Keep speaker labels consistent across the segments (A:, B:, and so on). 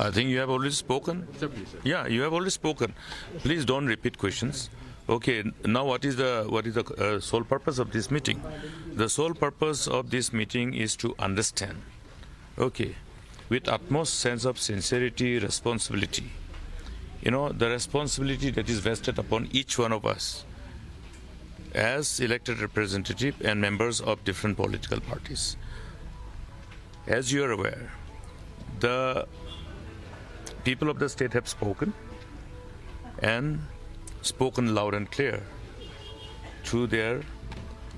A: I think you have already spoken.
B: Simply, sir.
A: Yeah, you have already spoken. Please don't repeat questions. Okay, now what is the sole purpose of this meeting? The sole purpose of this meeting is to understand, okay, with utmost sense of sincerity, responsibility, the responsibility that is vested upon each one of us as elected representative and members of different political parties. As you are aware, the people of the state have spoken, and spoken loud and clear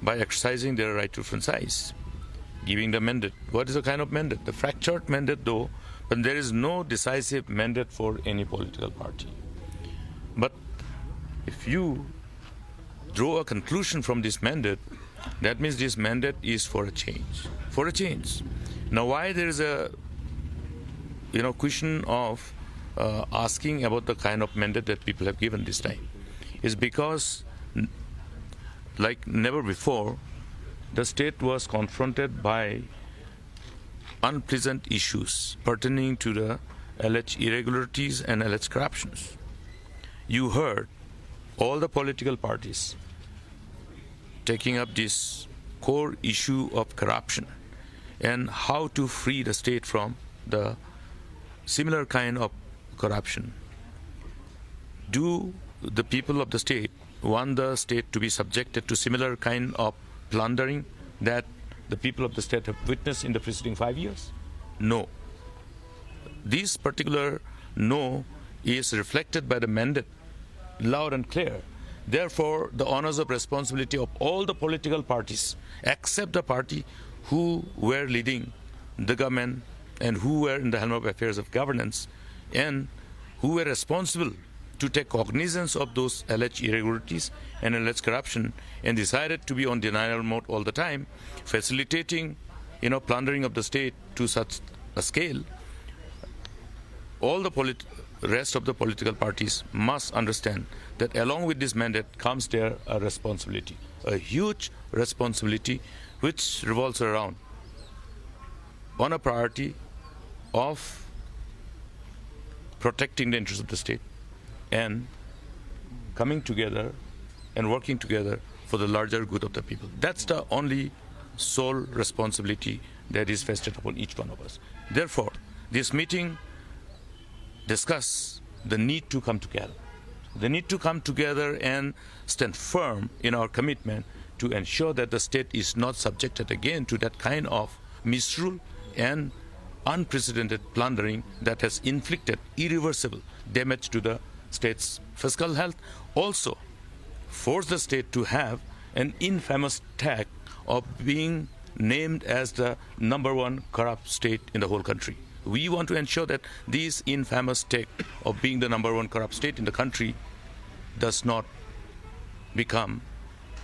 A: by exercising their right to franchise, giving the mandate. What is the kind of mandate? The fractured mandate, though, but there is no decisive mandate for any political party. But if you draw a conclusion from this mandate, that means this mandate is for a change. For a change. Now, why there is a question of asking about the kind of mandate that people have given this time is because, like never before, the state was confronted by unpleasant issues pertaining to the alleged irregularities and alleged corruptions. You heard all the political parties taking up this core issue of corruption and how to free the state from the similar kind of corruption. Do the people of the state want the state to be subjected to similar kind of plundering that the people of the state have witnessed in the preceding 5 years? No. This particular no is reflected by the mandate, loud and clear. Therefore, the honors of responsibility of all the political parties, except the party who were leading the government and who were in the helm of affairs of governance and who were responsible to take cognizance of those alleged irregularities and alleged corruption and decided to be on denial mode all the time, facilitating, plundering of the state to such a scale. All the rest of the political parties must understand that along with this mandate comes there a responsibility, a huge responsibility which revolves around on a priority of protecting the interests of the state and coming together and working together for the larger good of the people. That's the only sole responsibility that is vested upon each one of us. Therefore, this meeting discuss the need to come together. The need to come together and stand firm in our commitment to ensure that the state is not subjected again to that kind of misrule and unprecedented plundering that has inflicted irreversible damage to the state's fiscal health. Also, force the state to have an infamous tag of being named as the #1 corrupt state in the whole country. We want to ensure that this infamous tag of being the #1 corrupt state in the country does not become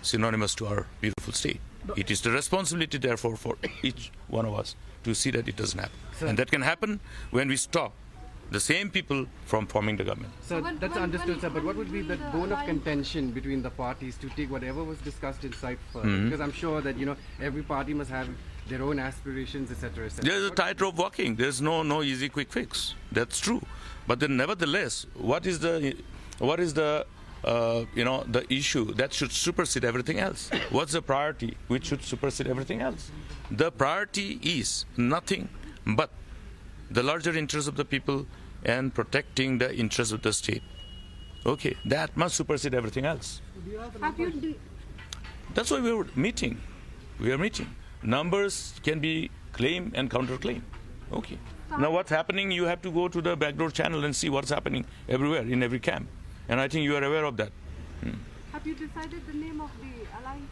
A: synonymous to our beautiful state. It is the responsibility, therefore, for each one of us to see that it doesn't happen.
B: Sir.
A: And that can happen when we stop the same people from forming the government.
B: So that's understood, sir. But what would be the bone of contention between the parties to take whatever was discussed inside further? Because I'm sure that every party must have their own aspirations, etc., etc.
A: There's a tightrope walking. There's no easy quick fix. That's true. But then, nevertheless, what is the issue that should supersede everything else? What's the priority which should supersede everything else? The priority is nothing but the larger interests of the people and protecting the interests of the state. Okay, that must supersede everything else. That's why we are meeting. Numbers can be claim and counterclaim. Okay. Now what's happening, you have to go to the backdoor channel and see what's happening everywhere, in every camp. And I think you are aware of that.
C: Have you decided the name of the alliance?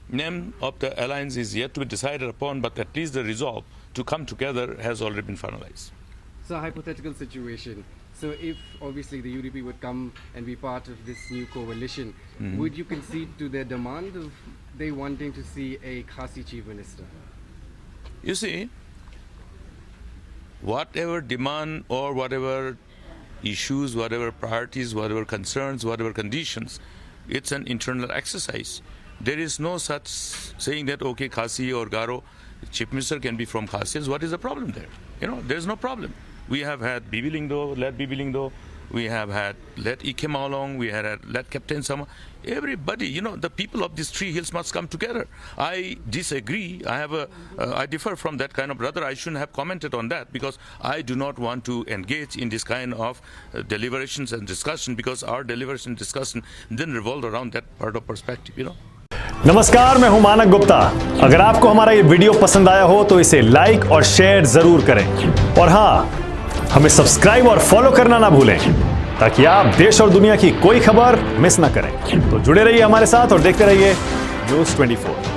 A: Name of the alliance is yet to be decided upon, but at least the resolve to come together has already been finalized.
B: So, hypothetical situation. So, if obviously the UDP would come and be part of this new coalition, would you concede to their demand of they wanting to see a Khasi chief minister?
A: You see, whatever demand or whatever issues, whatever priorities, whatever concerns, whatever conditions, it's an internal exercise. There is no such saying that, okay, Khasi or Garo, chief minister can be from Khasi. What is the problem there? there's no problem. We have had Bibi Lingdo, let Bibi Lingdo. We have had let Ike Maolong, we had let Captain Sama. Everybody, the people of these 3 hills must come together. I disagree. I differ from that kind of, rather I shouldn't have commented on that, because I do not want to engage in this kind of deliberations and discussion, because our deliberation and discussion then revolve around that part of perspective,
D: नमस्कार, मैं हूं मानक गुप्ता। अगर आपको हमारा ये video पसंद आया हो तो इसे लाइक और शेयर जरूर करें, और हां, हमें सब्सक्राइब और फॉलो करना ना भूलें, ताकि आप देश और दुनिया की कोई खबर मिस ना करें। तो जुड़े रहिए हमारे साथ और देखते रहिए News24।